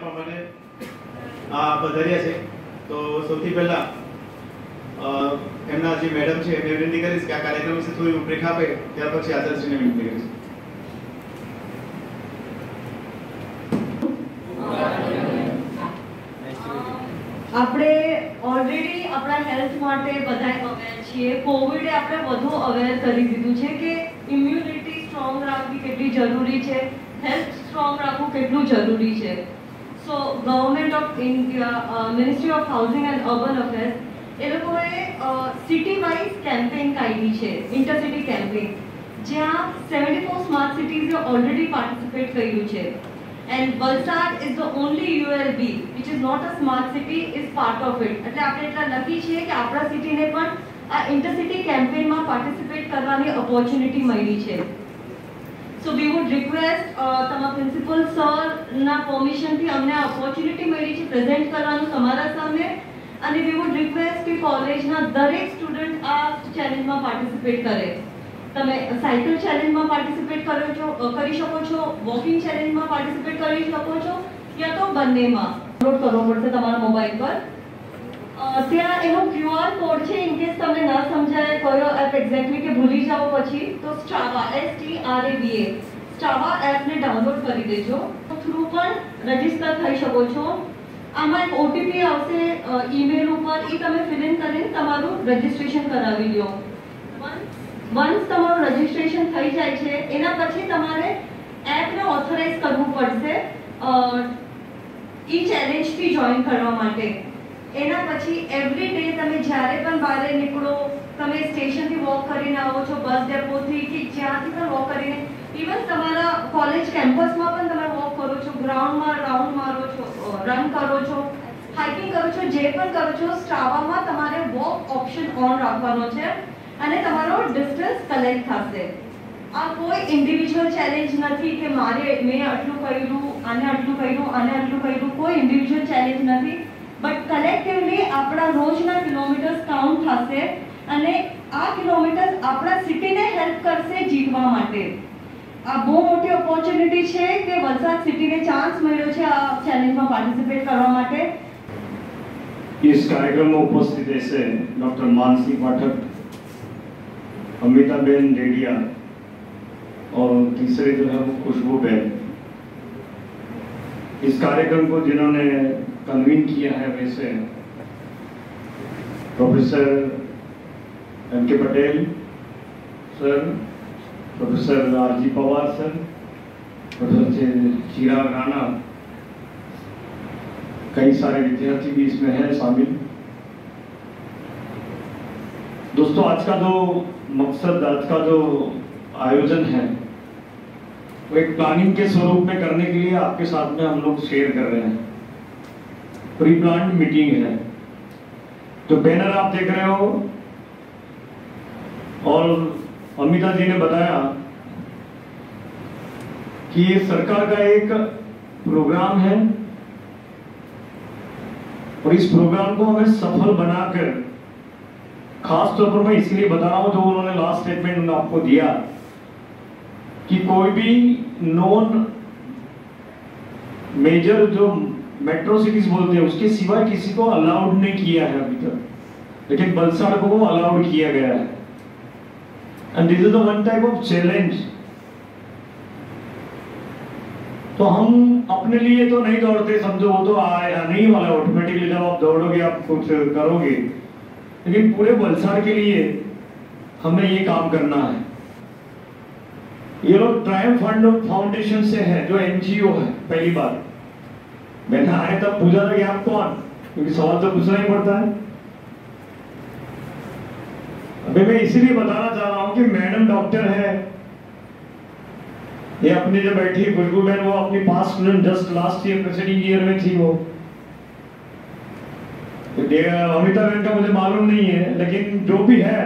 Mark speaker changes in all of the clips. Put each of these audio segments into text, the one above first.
Speaker 1: આપવા માટે આ પધાર્યા છે. તો સૌથી પહેલા એમના જે મેડમ છે એમને વિનંતી કરીશ કે આ કાર્યક્રમ વિશે થોડી રૂપરેખા આપે, ત્યાર પછી આચાર્યશ્રીને વિનંતી કરીશ.
Speaker 2: આપણે ઓલરેડી આપણા હેલ્થ માટે બધા અવેર છીએ. કોવિડે આપણે વધુ અવેર કરી દીધું છે કે ઇમ્યુનિટી સ્ટ્રોંગ રાખવી કેટલી જરૂરી છે, હેલ્થ સ્ટ્રોંગ રાખવું કેટલું જરૂરી છે. So government of India, ministry of housing and urban affairs એ લોકોએ સિટી વાઇઝ કેમ્પેઇન કાઢી છે, ઇન્ટરસિટી કેમ્પેઇન, જ્યાં 74 સ્માર્ટ સિટીઝે ઓલરેડી પાર્ટિસિપેટ કર્યું છે. And Valsad is the only ULB which is not a smart city is part of it. એટલે આપણે એટલા લકી છીએ કે આપણા સિટીને પણ આ ઇન્ટરસિટી કેમ્પેઇનમાં પાર્ટિસિપેટ કરવાની ઓપોર્ચ્યુનિટી મળી છે. સો વી વુડ રિક્વેસ્ટ તમારા પ્રિન્સિપલ સરના પરમિશનથી અમને આ ઓપોર્ચ્યુનિટી મળી છે પ્રેઝન્ટ કરવાનું તમારા સામે, અને વી વુડ રિક્વેસ્ટ કે કોલેજના દરેક સ્ટુડન્ટ આ ચેલેન્જમાં પાર્ટિસિપેટ કરે. તમે સાયકલ ચેલેન્જમાં પાર્ટિસિપેટ કરી શકો છો, વોકિંગ ચેલેન્જમાં પાર્ટિસિપેટ કરી શકો છો, યા તો બંનેમાં ડાઉનલોડ કરવો પડશે તમારા મોબાઈલ પર. ત્યાં એનો QR કોડ છે, ઇન કેસ તમને ના સમજાય કયો એપ એક્ઝેક્ટલી કે ભૂલી જાઓ પછી, તો સ્ટ્રાવા STRAVA સ્ટ્રાવા એપને ડાઉનલોડ કરી દેજો. થ્રુ પણ રજીસ્ટર થઈ શકો છો. આમાં એક OTP આવશે ઈમેલ ઉપર, એ તમે ફિલ ઇન કરીને તમારું રજીસ્ટ્રેશન કરાવી લો. વન્સ તમારું રજીસ્ટ્રેશન થઈ જાય છે એના પછી તમારે એપને ઓથોરાઇઝ કરવું પડશે ઈ ચેલેન્જથી જોઈન કરવા માટે. એના પછી એવરી ડે તમે જ્યારે પણ બહાર નીકળો, તમે સ્ટેશનથી વોક કરીને આવો છો, બસ ડેપોથી કે જ્યાંથી પણ વોક કરીને, ઇવન તમારા કોલેજ કેમ્પસમાં પણ તમે વોક કરો છો, ગ્રાઉન્ડમાં રાઉન્ડ મારો છો, રન કરો છો, હાઇકિંગ કરો છો, જે પણ કરો છો, સ્ટ્રાવામાં તમારે વોક ઓપ્શન ઓન રાખવાનો છે અને તમારો ડિસ્ટન્સ કલેક્ટ થશે. આ કોઈ ઇન્ડિવિજ્યુઅલ ચેલેન્જ નથી કે મેં આટલું કર્યું, આને આટલું કર્યું, આને આટલું કર્યું, કોઈ ઇન્ડિવિજ્યુઅલ ચેલેન્જ નથી. બટ કલેક્ટિવલી આપણા રોજના કિલોમીટર્સ કાઉન્ટ થશે અને આ કિલોમીટર્સ આપણા સિટીને હેલ્પ કરશે જીતવા માટે. આ બહુ મોટી ઓપોર્ચ્યુનિટી છે કે વલસાડ સિટીને ચાન્સ મળ્યો છે આ ચેલેન્જમાં પાર્ટિસિપેટ કરવા માટે.
Speaker 3: इस कार्यक्रम में उपस्थित ऐसे डॉक्टर मानसी पाठक, अमिताबेन डेडिया और तीसरे जो है वो खुशबू बहन. इस कार्यक्रम को जिन्होंने कन्वीन किया है वैसे professor M.K. Patel sir, professor R.G. Pawar sir, professor Chirag Rana, कई सारे विद्यार्थी भी इसमें हैं शामिल. दोस्तों, आज का जो मकसद, आज का जो आयोजन है वो एक प्लानिंग के स्वरूप में करने के लिए आपके साथ में हम लोग शेयर कर रहे हैं. प्री प्लान मीटिंग है. जो बैनर आप देख रहे हो और अमिता जी ने बताया कि ये सरकार का एक प्रोग्राम है और इस प्रोग्राम को हमें सफल बनाकर, खास तौर पर मैं इसलिए बता रहा हूं जो उन्होंने लास्ट स्टेटमेंट आपको दिया कि कोई भी नॉन मेजर जो मेट्रो सिटीज बोलते हैं उसके सिवाय किसी को अलाउड नहीं किया है अभी तक, लेकिन वलसाड को वो अलाउड किया गया है. And this is the one type of challenge. तो हम अपने लिए तो नहीं दौड़ते, समझो वो तो आने ही वाला ऑटोमेटिकली, जब आप दौड़ोगे आप कुछ करोगे, लेकिन पूरे वलसाड के लिए हमें ये काम करना है. ये लोग ट्रायम्फ फंड फाउंडेशन से है, जो NGO है. पहली बार मैंने आए तब पूछा था कि आप कौन, क्योंकि सवाल तो पूछना ही पड़ता है. अभी मैं इसीलिए बताना चाह रहा हूं कि मैडम डॉक्टर है, ये अपनी जो बैठी खुशबू बहन, वो अपनी pass student just last year preceding year में थी. वो अमिता बहन का मुझे मालूम नहीं है, लेकिन जो भी है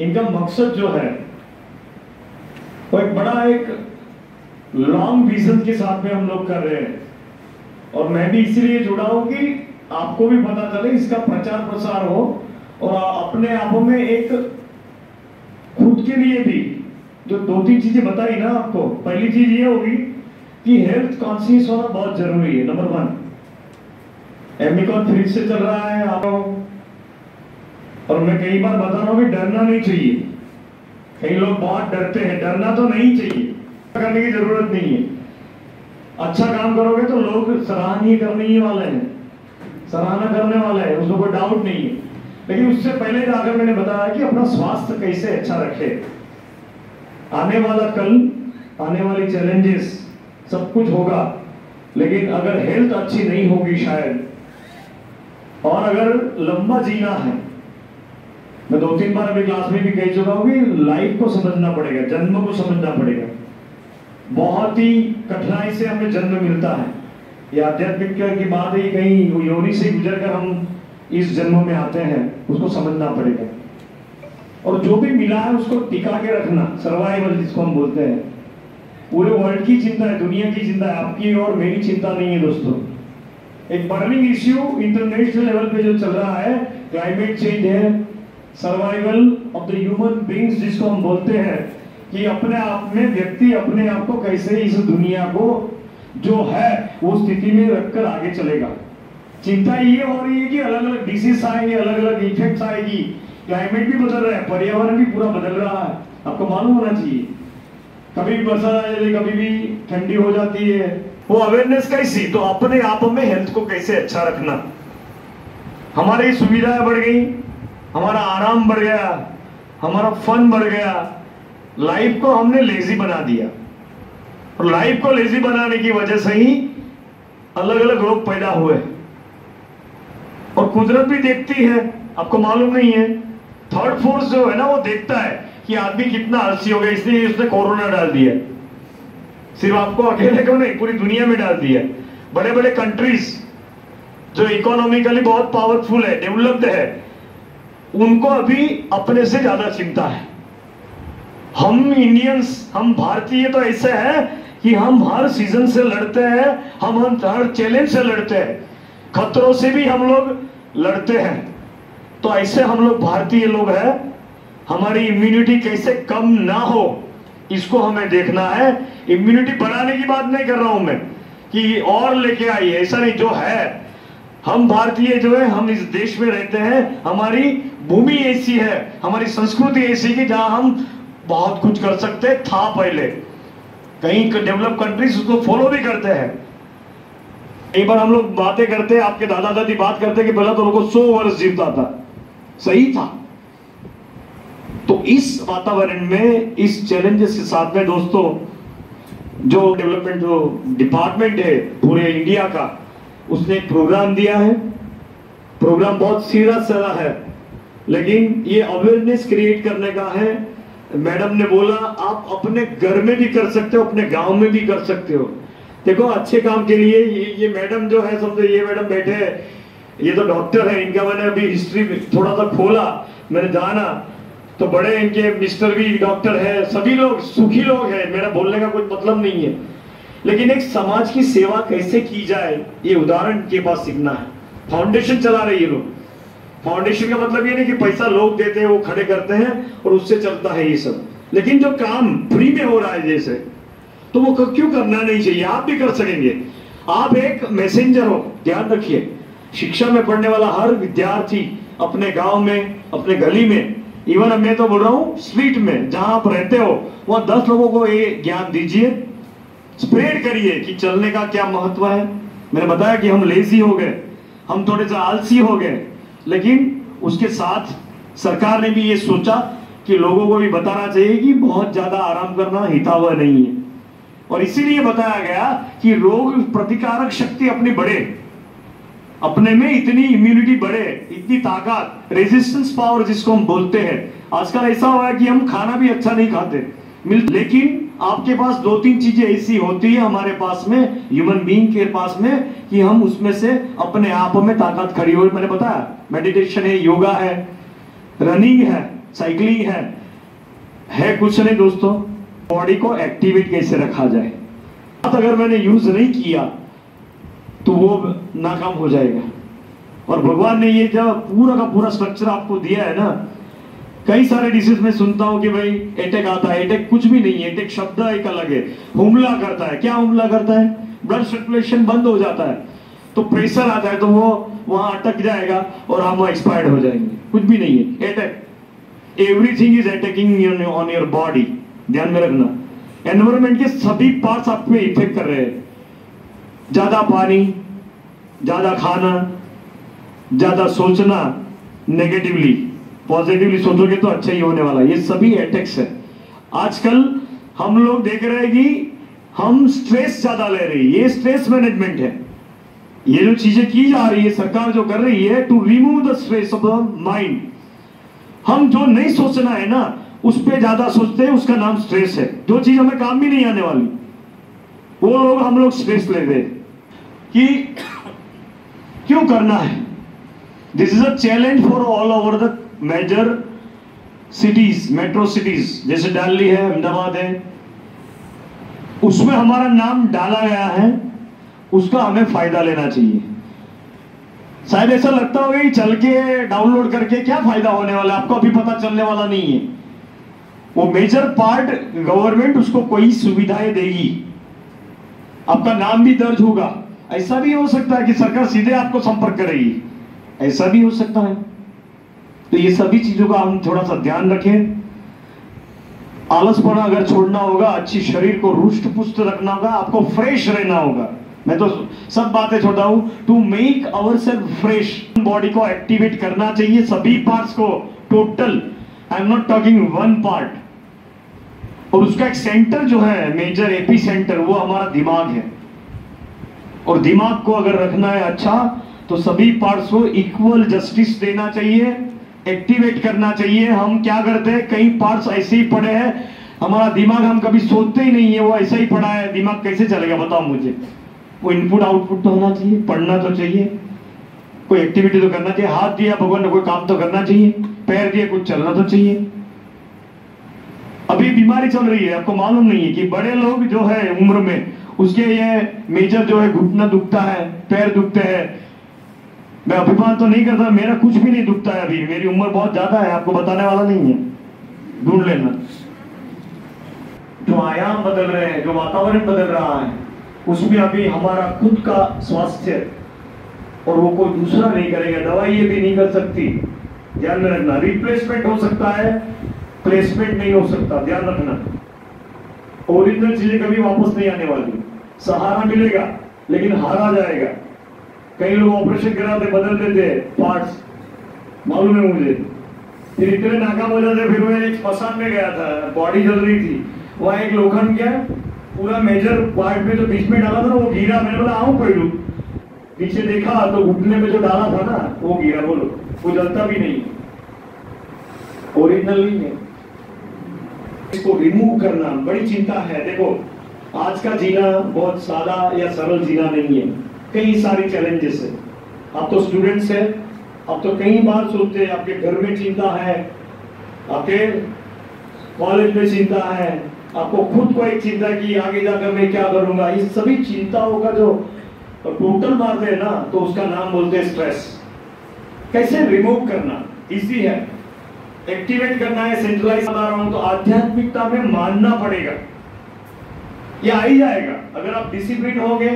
Speaker 3: इनका मकसद जो है वो एक बड़ा एक लॉन्ग विजन के साथ में हम लोग कर रहे हैं. और मैं भी इसीलिए जुड़ा हूं कि आपको भी पता चले, इसका प्रचार प्रसार हो और अपने आप में एक खुद के लिए भी जो 2-3 चीजें बताई ना आपको. पहली चीज ये होगी कि हेल्थ कॉन्शियस होना बहुत जरूरी है, नंबर 1. एमिकॉन फ्रिज से चल रहा है और मैं कई बार बता रहा हूँ कि डरना नहीं चाहिए। कई लोग बहुत डरते हैं, डरना तो नहीं चाहिए, करने की जरूरत नहीं है। अच्छा काम करोगे तो लोग सराहनीय करने ही वाले हैं, सराहना करने वाले हैं, उसमें कोई डाउट नहीं है। लेकिन उससे पहले जाकर मैंने बताया कि अपना स्वास्थ्य कैसे अच्छा रखे। आने वाला कल, आने वाली चैलेंजेस सब कुछ होगा, लेकिन अगर हेल्थ अच्छी नहीं होगी शायद, और अगर लंबा जीना है, मैं 2-3 बार अभी क्लास में भी कह चुका हूं कि लाइफ को समझना पड़ेगा, जन्म को समझना पड़ेगा। बहुत ही कठिनाई से हमें जन्म मिलता है, ये आध्यात्मिक की बात है, कहीं योनि से गुजर कर हम इस जन्म में आते हैं, उसको समझना पड़ेगा। और जो भी मिला है उसको टिका के रखना, सर्वाइवल जिसको हम बोलते हैं। पूरे वर्ल्ड की चिंता है, दुनिया की चिंता है, आपकी और मेरी चिंता नहीं है दोस्तों। एक बर्निंग इश्यू इंटरनेशनल लेवल पे जो चल रहा है, क्लाइमेट चेंज है, survival of the human beings जिसको हम बोलते हैं, कि अपने आप में व्यक्ति अपने आप को कैसे इस दुनिया को जो है वो स्थिति में रखकर आगे चलेगा। चिंता ये हो रही है कि अलग अलग डिसीज आएंगे, अलग अलग इफेक्ट्स आएगी, क्लाइमेट भी बदल रहा है, पर्यावरण भी पूरा बदल रहा है, आपको मालूम होना चाहिए। कभी भी बरसात आ जाती है, कभी भी ठंडी हो जाती है। वो अवेयरनेस कैसी, तो अपने आप में हेल्थ को कैसे अच्छा रखना। हमारी सुविधाएं बढ़ गई, हमारा आराम बढ़ गया, हमारा फन बढ़ गया, लाइफ को हमने लेजी बना दिया। और लाइफ को लेजी बनाने की वजह से ही अलग अलग रोग पैदा हुए। और कुदरत भी देखती है, आपको मालूम नहीं है, थर्ड फोर्स जो है ना वो देखता है कि आदमी कितना आलसी हो गया, इसलिए उसने कोरोना डाल दिया। सिर्फ आपको अकेले को नहीं, पूरी दुनिया में डाल दिया। बड़े बड़े कंट्रीज जो इकोनॉमिकली बहुत पावरफुल है, डेवलप्ड है, उनको अभी अपने से ज्यादा चिंता है। हम इंडियंस, हम भारतीय तो ऐसे हैं कि हम हर सीजन से लड़ते हैं, हम हर चैलेंज से लड़ते हैं, खतरों से भी हम लोग लड़ते हैं। तो ऐसे हम लोग भारतीय लोग हैं, हमारी इम्यूनिटी कैसे कम ना हो इसको हमें देखना है। इम्यूनिटी बढ़ाने की बात नहीं कर रहा हूं मैं कि और लेके आइए, ऐसा नहीं। जो है, हम भारतीय जो है, हम इस देश में रहते हैं, हमारी भूमि ऐसी है, हमारी संस्कृति ऐसी कि जहां हम बहुत कुछ कर सकते था पहले। कई डेवलप कंट्रीज उसको फॉलो भी करते हैं। एक बार हम लोग बातें करते, आपके दादा दादी बात करते कि पहला तो लोगों को 100 वर्ष जीता था, सही था। तो इस वातावरण में, इस चैलेंजेस के साथ में दोस्तों, जो डेवलपमेंट जो डिपार्टमेंट है पूरे इंडिया का, उसने एक प्रोग्राम दिया है। प्रोग्राम बहुत सीरियस चला है, लेकिन ये अवेयरनेस क्रिएट करने का है। मैडम ने बोला आप अपने घर में भी कर सकते हो, अपने गांव में भी कर सकते हो। देखो, अच्छे काम के लिए ये मैडम जो है, समझो ये मैडम बैठे हैं, ये तो डॉक्टर है, इनका मैंने अभी हिस्ट्री थोड़ा सा खोला, मैंने जाना तो बड़े इनके मिस्टर भी डॉक्टर है, सभी लोग सुखी लोग हैं, मेरा बोलने का कोई मतलब नहीं है। लेकिन एक समाज की सेवा कैसे की जाए, ये उदाहरण के पास सीखना है। फाउंडेशन चला रही है लोग। फाउंडेशन का मतलब ये नहीं कि पैसा लोग देते हैं, वो खड़े करते हैं और उससे चलता है ये सब। लेकिन जो काम फ्री में हो रहा है जैसे, तो वो क्यों करना नहीं चाहिए, आप भी कर सकेंगे। आप एक मैसेंजर हो, ध्यान रखिए। शिक्षा में पढ़ने वाला हर विद्यार्थी अपने गांव में, अपने गली में, इवन मैं तो बोल रहा हूं स्ट्रीट में, जहां आप रहते हो वहां 10 लोगों को ये ज्ञान दीजिए, स्प्रेड करिए कि चलने का क्या महत्व है। मैंने बताया कि हम लेजी हो गए, हम थोड़े से आलसी हो गए, लेकिन उसके साथ सरकार ने भी ये सोचा कि लोगों को भी बताना चाहिए कि बहुत ज्यादा आराम करना हितावह नहीं है। और इसीलिए बताया गया कि रोग प्रतिकारक शक्ति अपनी बढ़े, अपने में इतनी इम्यूनिटी बढ़े, इतनी ताकत, रेजिस्टेंस पावर जिसको हम बोलते हैं। आजकल ऐसा हुआ है कि हम खाना भी अच्छा नहीं खाते, लेकिन आपके पास 2-3 चीजें ऐसी होती है हमारे पास में, ह्यूमन बीइंग के पास में, कि हम उसमें से अपने आप में ताकत खड़ी हो। मैंने बताया मेडिटेशन है, योगा है, रनिंग है, साइकिलिंग है कुछ नहीं दोस्तों। बॉडी को एक्टिवेट कैसे रखा जाए, अगर मैंने यूज नहीं किया तो वो नाकाम हो जाएगा। और भगवान ने ये जब पूरा का पूरा स्ट्रक्चर आपको दिया है ना, कई सारे डिसीज में सुनता हूं कि भाई अटैक आता है, अटैक कुछ भी नहीं है, अटैक शब्द एक अलग है, हमला करता है। क्या हमला करता है? ब्लड सर्कुलेशन बंद हो जाता है। तो प्रेशर आ जाए तो वो वहां अटक जाएगा और हम एक्सपायर्ड हो जाएंगे। कुछ भी नहीं है, attack, everything is attacking on your body. ध्यान में रखना, एनवायरमेंट के सभी पार्ट्स आप में इफेक्ट कर रहे हैं। ज्यादा पानी, ज्यादा खाना, ज्यादा सोचना नेगेटिवली, पॉजिटिवली सोचोगे तो अच्छा ही होने वाला, ये सभी अटैक्स है। आजकल हम लोग देख रहे हैं कि हम स्ट्रेस ज्यादा ले रही है, ये स्ट्रेस मैनेजमेंट है। ये जो चीजें की जा रही है, सरकार जो कर रही है to remove the stress of the mind. हम जो नहीं सोचना है ना उस पे ज्यादा सोचते हैं, उसका नाम स्ट्रेस है। जो चीज हमें काम भी नहीं आने वाली वो लोग हम लोग स्ट्रेस ले रहे कि क्यों करना है। This is a challenge for all over the major cities, metro cities, जैसे दिल्ली है, अहमदाबाद है, उसमें हमारा नाम डाला गया है, उसका हमें फायदा लेना चाहिए। शायद ऐसा लगता होगा कि चल के डाउनलोड करके क्या फायदा होने वाला है, आपको अभी पता चलने वाला नहीं है। वो मेजर पार्ट गवर्नमेंट उसको कोई सुविधाएं देगी, आपका नाम भी दर्ज होगा। ऐसा भी हो सकता है कि सरकार सीधे आपको संपर्क करेगी, ऐसा भी हो सकता है। तो ये सभी चीजों का हम थोड़ा सा ध्यान रखें। आलसपना अगर छोड़ना होगा, अच्छी शरीर को रुष्ट पुष्ट रखना होगा, आपको फ्रेश रहना होगा। मैं तो सब बातें छोड़ता हूं, to make our self fresh, body को एक्टिवेट करना चाहिए, सभी पार्ट्स को total. I am not talking one part. और उसका एक सेंटर जो है, मेजर एपी सेंटर, वो हमारा दिमाग है। और दिमाग को अगर रखना है अच्छा, तो सभी पार्ट्स को इक्वल जस्टिस देना चाहिए, एक्टिवेट करना चाहिए। हम क्या करते हैं, कई पार्ट्स ऐसे ही पड़े हैं, हमारा दिमाग, हम कभी सोचते ही नहीं है, वो ऐसा ही पड़ा है। दिमाग कैसे चलेगा बताओ मुझे? वो इनपुट आउटपुट तो होना चाहिए, पढ़ना तो चाहिए, कोई एक्टिविटी तो करना चाहिए। हाथ दिया भगवान ने, कोई काम तो करना चाहिए, पैर दिया कुछ चलना तो चाहिए। अभी बीमारी चल रही है, आपको मालूम नहीं है कि बड़े लोग जो है उम्र में, उसके ये मेजर जो है घुटना दुखता है, पैर दुखते हैं। मैं अभिमान तो नहीं करता, मेरा कुछ भी नहीं दुखता है अभी, मेरी उम्र बहुत ज्यादा है, आपको बताने वाला नहीं है, ढूंढ लेना। जो आयाम बदल रहे हैं, जो वातावरण बदल रहा है, उसमें अभी हमारा खुद का स्वास्थ्य और वो कोई दूसरा नहीं करेगा, दवाई ये भी नहीं कर सकती। ध्यान में रखना, रिप्लेसमेंट हो सकता है, प्लेसमेंट नहीं हो सकता। ध्यान रखना, ओरिजिनल चीजें कभी वापस नहीं आने वाली। सहारा मिलेगा लेकिन हारा जाएगा। कई लोग ऑपरेशन कराते, बदल देते पार्ट्स, मालूम है मुझे, फिर इतने नाकाम हो जाते। फिर मैं एक स्मशान में गया था, बॉडी जल रही थी, वहां एक लोखंड क्या पूरा मेजर पार्ट में जो बीच में डाला था ना, वो गिरा। मैंने बोला आऊं पहलू, पीछे देखा तो घुटने में जो डाला था ना वो गिरा। बोलो, वो जलता भी नहीं, ओरिजिनल नहीं है। इसको रिमूव करना बड़ी चिंता है। देखो, आज का जीना बहुत सादा या सरल जीना नहीं है, कई सारी चैलेंजेस है। आप तो स्टूडेंट्स है, आप तो कई बार सोचते हैं, आपके घर में चिंता है, आपके कॉलेज में चिंता है, आपको खुद को एक चिंता की आगे जाकर मैं क्या करूंगा। ये सभी चिंताओं का जो टोटल मारते हैं ना, तो उसका नाम बोलते हैं स्ट्रेस। कैसे रिमूव करना? इजी है, एक्टिवेट करना है, सेंट्रलाइज बता रहा हूं तो आध्यात्मिकता में मानना पड़ेगा, ये आ ही जाएगा। अगर आप डिसिप्लिन होगे,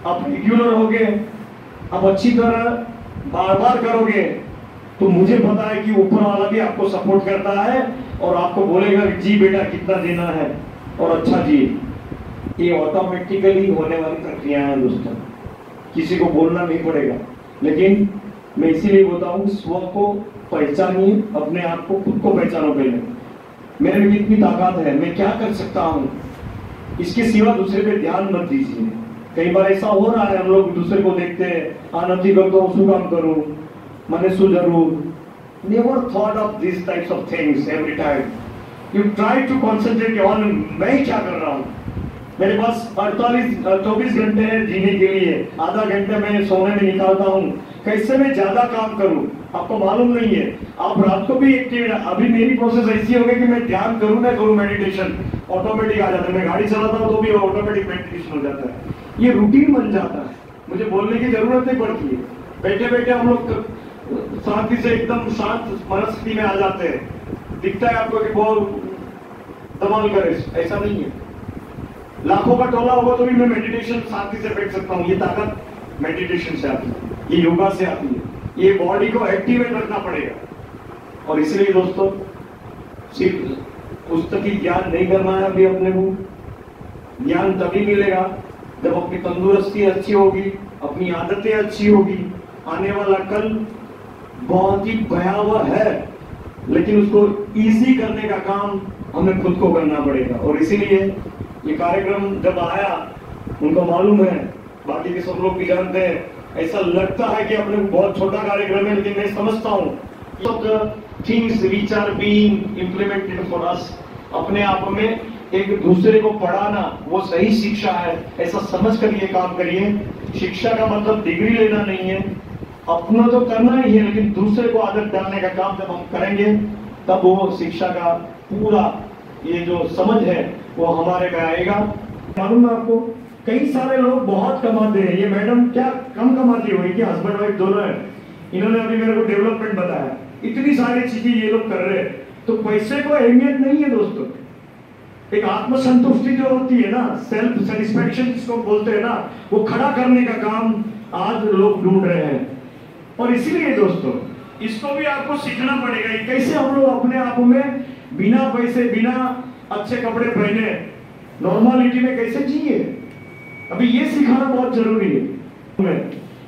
Speaker 3: आप रेगुलर होगे, आप अच्छी तरह बार बार करोगे, तो मुझे पता है कि ऊपर वाला भी आपको सपोर्ट करता है और आपको बोलेगा कि जी बेटा कितना देना है और अच्छा जी। ये ऑटोमेटिकली होने वाली प्रक्रिया है दोस्तों, किसी को बोलना नहीं पड़ेगा। लेकिन मैं इसीलिए बोलता हूँ, स्व को पहचानिए, अपने आप को, खुद को पहचानो पहले। मेरे में कितनी ताकत है, मैं क्या कर सकता हूँ, इसके सिवा दूसरे पे ध्यान मत दीजिए। कई बार ऐसा हो रहा है, हम लोग दूसरे को देखते हैं, आनंद जी कर दो, शु काम करूं, मैंने शु जरूर। Never thought of this types of things every time. You try to concentrate on मैं क्या कर रहा हूँ। मेरे पास 24 घंटे हैं जीने के लिए, आधा घंटे मैं सोने में निकालता हूँ। कैसे मैं ज्यादा काम करूं, आपको मालूम नहीं है। आप रात को भी एक्टिव, अभी मेरी प्रोसेस ऐसी हो गई कि मैं ध्यान करूं ना करूं, मेडिटेशन ऑटोमेटिक आ जाता है। मैं गाड़ी चलाता हूं तो भी ऑटोमेटिक मेडिटेशन हो जाता है, ये रूटीन बन जाता है, मुझे बोलने की जरूरत नहीं पड़ती है। बैठे बैठे हम लोग शांति से एकदम शांत मनस्थिति में आ जाते हैं। दिखता है आपको कि बहुत धमाल करे, ऐसा नहीं है। लाखों का टोला होगा तो भी मैं मेडिटेशन शांति से बैठ सकता हूँ। ये ताकत मेडिटेशन से आती है, ये योगा से आती है, ये बॉडी को एक्टिवेट रखना पड़ेगा। और इसलिए दोस्तों सिर्फ पुस्तकी ज्ञान नहीं करना है अभी अपने को, ज्ञान तभी मिलेगा जब अपनी तंदुरुस्ती अच्छी होगी, अपनी आदतें अच्छी होगी। आने वाला कल बहुत ही भयावह है, लेकिन उसको इजी करने का काम हमें खुद को करना पड़ेगा। और इसीलिए ये कार्यक्रम जब आया, उनको मालूम है, बाकी के सब लोग भी जानते हैं, ऐसा लगता है कि अपने बहुत छोटा कार्यक्रम है, लेकिन मैं समझता हूँ things which are being implemented for us, अपने आप में एक दूसरे को पढ़ाना वो सही शिक्षा है, ऐसा समझ कर ये काम करिए। शिक्षा का मतलब डिग्री लेना नहीं है, अपना तो करना ही है, लेकिन दूसरे को आदत डालने का काम जब हम करेंगे तब वो शिक्षा का पूरा ये जो समझ है वो हमारे में आएगा। मालूम है आपको, कई सारे लोग बहुत कमाते हैं, ये मैडम क्या कम कमाती होगी कि हस्बैंड वाइफ दोनों है, इन्होंने अभी मेरे को डेवलपमेंट बताया, इतनी सारी चीजें ये लोग कर रहे हैं, तो पैसे को अहमियत नहीं है दोस्तों। एक आत्मसंतुष्टि जो होती है ना, सेल्फ सेटिस्फैक्शन जिसको बोलते हैं ना, वो खड़ा करने का काम आज लोग ढूंढ रहे हैं। और इसीलिए दोस्तों इसको भी आपको सीखना पड़ेगा, कैसे हम लोग अपने आप में बिना पैसे, बिना अच्छे कपड़े पहने नॉर्मलिटी में कैसे जिए, अभी ये सिखाना बहुत जरूरी है।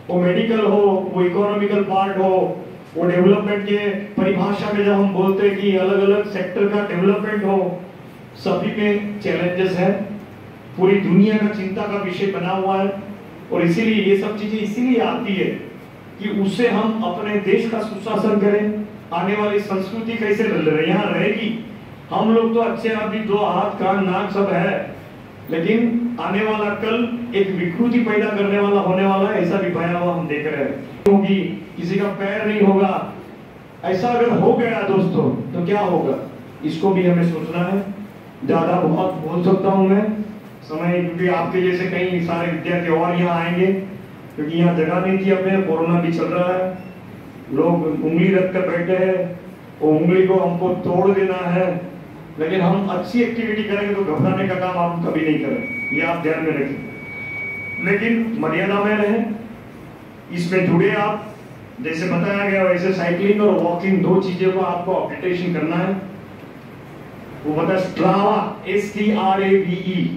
Speaker 3: वो मेडिकल हो, वो इकोनॉमिकल पार्ट हो, वो डेवलपमेंट के परिभाषा में जब हम बोलते हैं कि अलग अलग सेक्टर का डेवलपमेंट हो, सभी में चैलेंजेस है, पूरी दुनिया का चिंता का विषय बना हुआ है। और इसीलिए ये सब चीजें इसीलिए आती है कि उससे हम अपने देश का सुशासन करें, आने वाली संस्कृति कैसे यहाँ रहेगी। हम लोग तो अच्छे अभी 2 हाथ कान नाक सब है, लेकिन आने वाला कल एक विकृति पैदा करने वाला होने वाला है, ऐसा भी भयावह हम देख रहे हैं। होगी, किसी का पैर नहीं होगा, ऐसा अगर हो गया दोस्तों तो क्या होगा, इसको भी हमें सोचना है। ज्यादा बहुत बोल सकता हूँ मैं समय, क्योंकि आपके जैसे कई सारे विद्यार्थी और यहाँ आएंगे, क्योंकि यहाँ जगह नहीं थी, अपने कोरोना भी चल रहा है, लोग उंगली रख कर बैठे हैं, वो उंगली को हमको तोड़ देना है, लेकिन हम अच्छी एक्टिविटी करेंगे तो घबराने का काम आप कभी नहीं करें, ये आप ध्यान में रखें। लेकिन मर्यादा में रहें, इसमें जुड़े आप, जैसे बताया गया वैसे साइकिलिंग और वॉकिंग 2 चीजों को आपको अपडेटेशन करना है। वो बता Strava, STRAVE,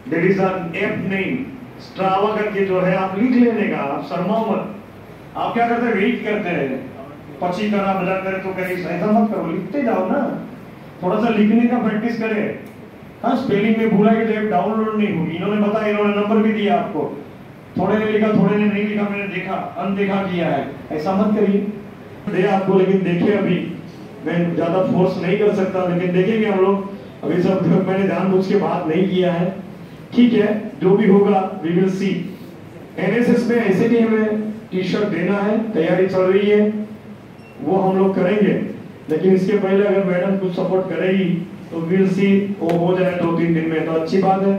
Speaker 3: there is an app name Strava करके जो है, आप लिख लेने का, आप शर्माओ मत। आप क्या करते हैं, वेट करते हैं, पची करा बजा करे तो कहीं ऐसा मत करो, लिखते जाओ ना, थोड़ा सा लिखने का प्रैक्टिस करें। हाँ, स्पेलिंग में भूला कि ऐप डाउनलोड नहीं होगी, इन्होंने बताया, इन्होंने नंबर भी दिया आपको, थोड़े ने लिखा थोड़े ने नहीं लिखा, मैंने देखा अनदेखा किया है, ऐसा मत करिए। दे आपको, लेकिन देखिए अभी मैं ज्यादा फोर्स नहीं कर सकता, लेकिन देखेंगे हम लोग, अभी सब मैंने जानबूझ के बात नहीं किया है, ठीक है, जो भी होगा वी विल सी। एनएसएस में ऐसे भी हमें टी-शर्ट देना है, तैयारी चल रही है, वो हम लोग करेंगे, लेकिन इसके पहले अगर मैडम कुछ सपोर्ट करेगी तो विल सी, वो हो जाए 2-3 दिन में तो अच्छी बात है,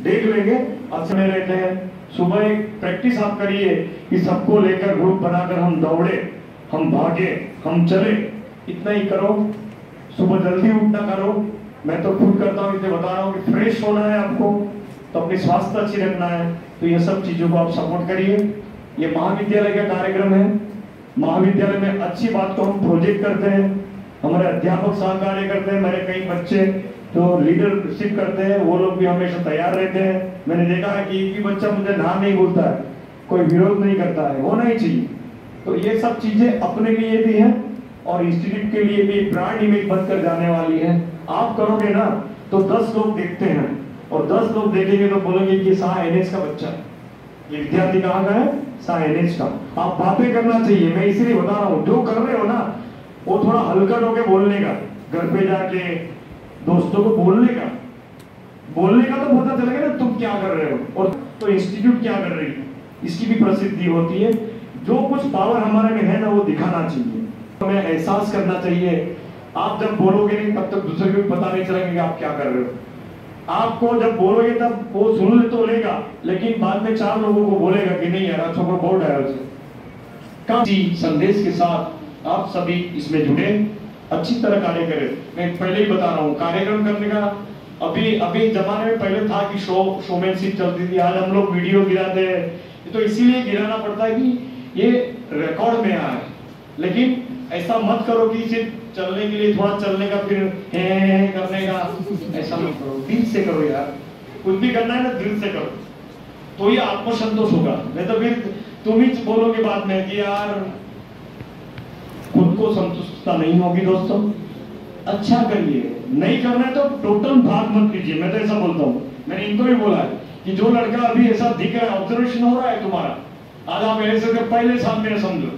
Speaker 3: देख लेंगे। अच्छे में रहते हैं, सुबह एक प्रैक्टिस आप करिए कि सबको लेकर ग्रुप बनाकर हम दौड़े, हम भागे, हम चले, इतना ही करो। सुबह जल्दी उठना करो, मैं तो खुद करता हूँ, इसलिए बता रहा हूँ कि फ्रेश होना है आपको, तो अपनी स्वास्थ्य अच्छी रखना है, तो ये सब चीजों को आप सपोर्ट करिए। ये महाविद्यालय का कार्यक्रम है, महाविद्यालय में अच्छी बात को हम प्रोजेक्ट करते हैं, हमारे अध्यापक सहकार्य करते हैं, मेरे कई बच्चे जो लीडरशिप करते हैं वो लोग भी हमेशा तैयार रहते हैं। मैंने देखा है कि एक भी बच्चा मुझे ना नहीं बोलता है, कोई विरोध नहीं करता है, होना ही चाहिए। तो ये सब चीजें अपने लिए भी है और इंस्टीट्यूट के लिए भी ब्रांड इमेज बनकर जाने वाली है। आप करोगे ना तो 10 लोग देखते हैं, और 10 लोग देखेंगे तो बोलेंगे कि शाह एनएच का बच्चा है, ये विद्यार्थी कहाँ का है, शाह एनएच का। आप बातें करना चाहिए, मैं इसीलिए बता रहा हूँ, जो कर रहे हो ना वो थोड़ा हल्का होके बोलने का, घर पे जाके दोस्तों को बोलने का तो पता चलेगा ना तुम क्या कर रहे हो, और तो इंस्टीट्यूट क्या कर रही है, इसकी भी प्रसिद्धि होती है। जो कुछ पावर हमारे में है ना वो दिखाना चाहिए, हमें एहसास करना चाहिए। आप जब बोलोगे नहीं तब तक दूसरे को भी पता नहीं चलेगा कि आप क्या कर रहे हो। आपको जब बोलोगे तब वो सुन तो लेगा, लेकिन बाद में 4 लोगों को बोलेगा कि नहीं यार अच्छा को बोर्ड है उसे। संदेश के साथ आप सभी इसमें जुड़े, अच्छी तरह कार्य करें। मैं पहले ही बता रहा हूँ, कार्यक्रम करने का अभी जमाने में पहले था कि शोमैनशिप चलती थी, आज हम लोग वीडियो गिराते हैं, ये तो इसीलिए गिराना पड़ता है कि ये रिकॉर्ड में आए। लेकिन ऐसा मत करो कि सिर्फ चलने के लिए थोड़ा चलने का फिर हे करने का, ऐसा मत करो, दिल से करो यार। कुछ भी करना है ना दिल से करो, तो ये आत्मसंतोष होगा। नहीं तो फिर तुम ही बोलोगे बाद में कि यार खुद को संतुष्टता नहीं होगी। दोस्तों अच्छा करिए, नहीं करना है तो टोटल भाग मत लीजिए। मैं तो ऐसा बोलता हूँ, मैंने इनको भी बोला है कि जो लड़का अभी ऐसा दिख रहा है, ऑब्जर्वेशन हो रहा है तुम्हारा, आज आप ऐसे पहले साल में समझो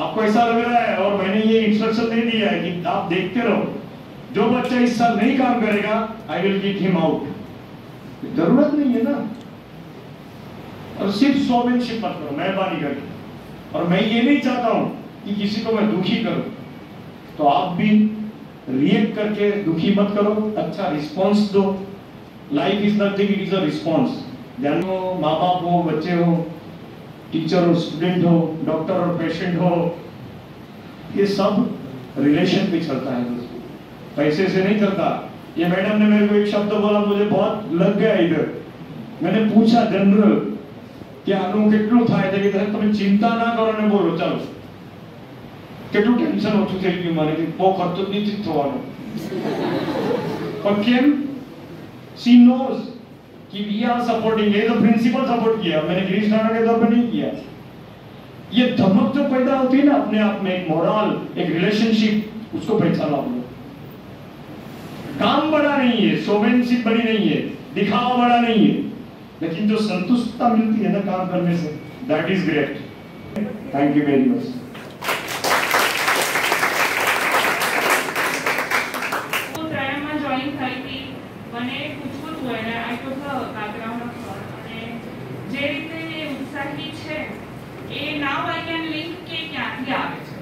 Speaker 3: आपको ऐसा लग रहा है, और मैंने ये इंस्ट्रक्शन दे दिया है कि आप देखते रहो, जो बच्चा इस साल नहीं काम करेगा I will kick him out. जरूरत नहीं है ना। और सिर्फ शोमेनशिप मत करो मेहरबानी करके। और मैं ये नहीं चाहता हूं कि किसी को मैं दुखी करूं, तो आप भी रिएक्ट करके दुखी मत करो, अच्छा रिस्पॉन्स दो। Life is nothing, it is a response. ध्यान हो, माँ बाप हो, बच्चे हो, टीचर हो, स्टूडेंट हो, डॉक्टर और पेशेंट हो, ये सब रिलेशन पे चलता है दोस्तों, पैसे से नहीं चलता। ये मैडम ने मेरे को एक शब्द बोला, मुझे बहुत लग गया इधर। मैंने पूछा जनरल कि આનું કેટલું થાય છે કે તમે ચિંતા ના કરો ને બોલો ચાલો, કેટલું ટેન્શન ઓછું થઈ ગયું મારે કે બહુ ખર્ચો જ નથી થવાનો। પણ કેમ? शी नोज कि we are supporting, as a principle support किया, मैंने गिरीश राणा के तौर पे नहीं किया। ये धमक जो पैदा होती है ना अपने आप में, एक मोरल, एक रिलेशनशिप, उसको पहचानो आप लोग। काम बड़ा नहीं है, शोमेनशिप बड़ी नहीं है, दिखावा बड़ा नहीं है, लेकिन जो संतुष्टता मिलती है ना काम करने से, that is great. Thank you very much.
Speaker 4: મને પૂછવું હતું એને I talk the background of sir અને જે રીતે એ ઉત્સાહી છે એ નાવ આઈ કેન લિંક કે ક્યાંથી આવે છે।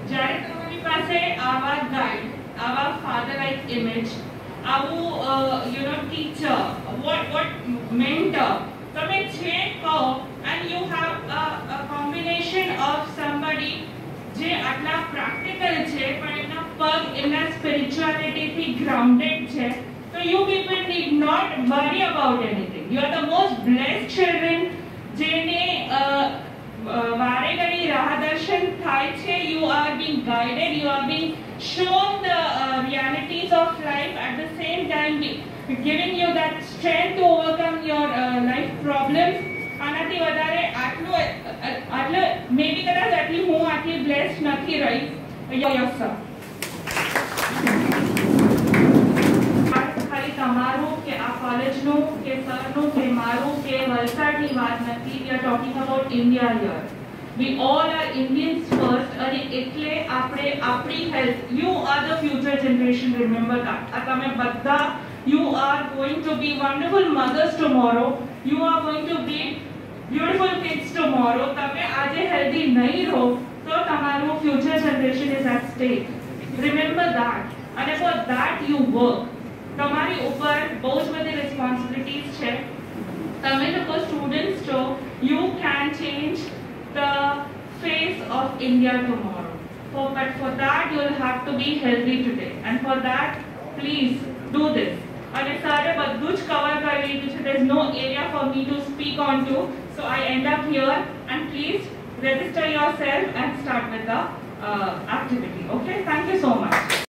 Speaker 4: જ્યારે તમારી પાસે આવા ગાઈડ, આવા ફાધર લાઈક ઇમેજ, આવું you know teacher, what mentor તમે છે કહો, and you have a combination of somebody જે આટલા પ્રેક્ટિકલ છે પણ એમના પગ એમના સ્પિરિચ્યુઆલિટી થી ગ્રાઉન્ડેડ છે। So you people need not worry about anything. You are the most blessed children. જેને વારે ઘડી રાહદર્શન થાય છે. You are being guided. You are being shown the realities of life. At the same time, giving you that strength to overcome your life problems. આનાથી વધારે આટલું maybe કદાચ આટલી હું આટલી blessed નથી રહી. Yes sir. તમારું કે આ કોલેજનું કે સરનું કે મારું કે વલસાડની વાત નથી. We are talking about India here. We all are Indians first અને એટલે આપણે આપણી health, you are the future generation, remember that. આ તમે બધા you are going to be wonderful mothers tomorrow. You are going to be beautiful kids tomorrow. તમે આજે healthy નહીં રહો તો તમારું future generation is at stake. Remember that. અને for that you work. તમારી ઉપર બહુ જ બધી રિસ્પોન્સિબિલિટીઝ છે. તમે લોકો સ્ટુડન્ટ્સ છો, you can change the face of India tomorrow. But for that you will have to be healthy today. And for that, please do this. અને સરે બધું જ કવર કરી લીધું છે. There is no area for me to speak on to. So I end up here and please register yourself and start with the activity. Okay? Thank you so much.